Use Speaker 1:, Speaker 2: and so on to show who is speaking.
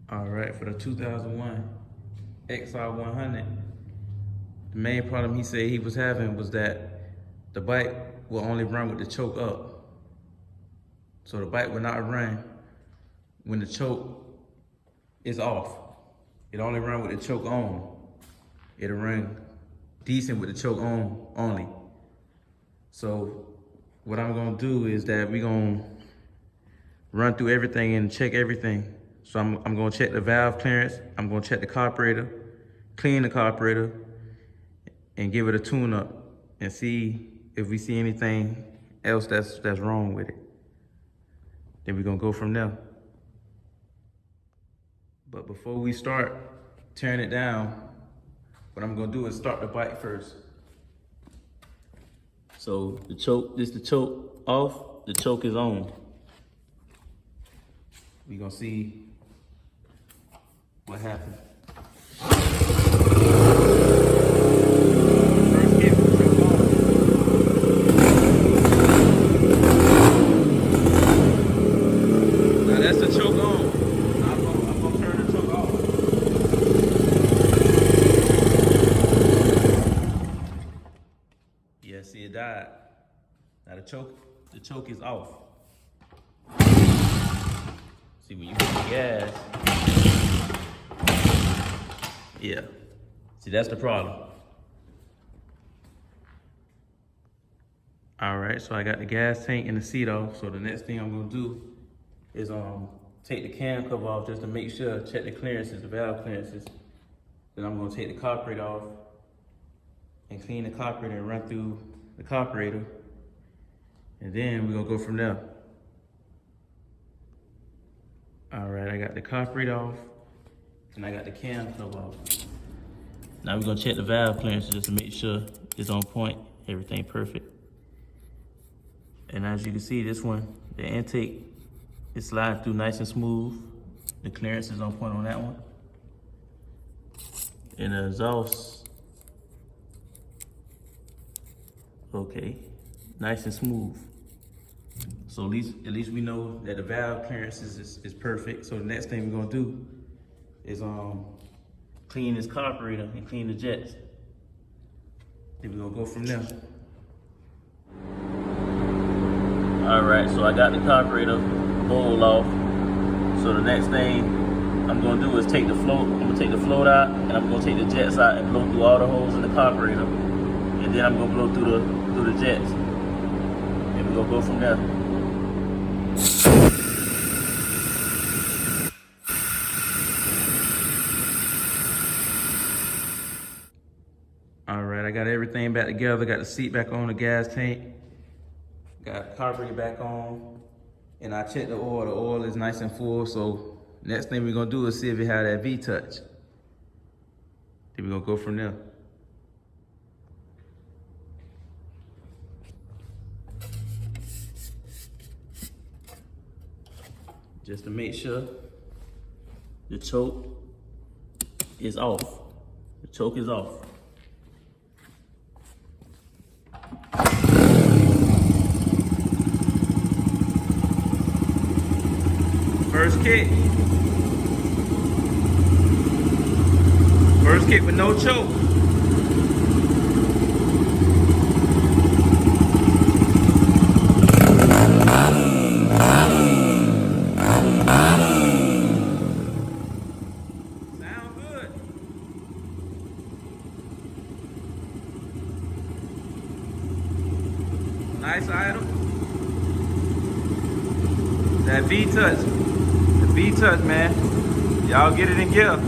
Speaker 1: All right, for the 2001 XR100, the main problem he said he was having was that the bike will only run with the choke up. So the bike will not run when the choke is off. It only run with the choke on. It'll run decent with the choke on only. So what I'm gonna do is that we're gonna run through everything and check everything. So I'm gonna check the valve clearance, I'm gonna check the carburetor, clean the carburetor, and give it a tune up and see if we see anything else that's wrong with it. Then we're gonna go from there. But before we start tearing it down, what I'm gonna do is start the bike first. So the choke, the choke off, the choke is on. We're gonna see what happened. First hit with the choke on. Now that's the choke on. I'm gonna turn the choke off. Yeah, see it died. Now the choke is off. See, when you hit the gas, yeah. See, that's the problem. All right, so I got the gas tank and the seat off. So the next thing I'm gonna do is take the cam cover off just to make sure, check the clearances, the valve clearances. Then I'm gonna take the carburetor off and clean the carburetor and run through the carburetor. And then we're gonna go from there. All right, I got the carburetor off and I got the cam cover off. Now we're gonna check the valve clearance just to make sure it's on point, everything perfect. And as you can see, this one, the intake is sliding through nice and smooth. The clearance is on point on that one. And the exhaust, okay, nice and smooth. So at least we know that the valve clearance is perfect. So the next thing we're gonna do is clean this carburetor and clean the jets. Then we're gonna go from there. All right, so I got the carburetor bowl off. So the next thing I'm gonna do is take the float. I'm gonna take the float out and I'm gonna take the jets out and blow through all the holes in the carburetor. And then I'm gonna blow through the jets. And we're gonna go from there. All right, I got everything back together. Got the seat back on, the gas tank. Got the carburetor back on. And I checked the oil. The oil is nice and full. So next thing we're gonna do is see if it had that V-touch. Then we're gonna go from there. Just to make sure the choke is off. The choke is off. First kick. First kick with no choke. Sound good. Nice item. That V-touch. The V-touch, man. Y'all get it in gear.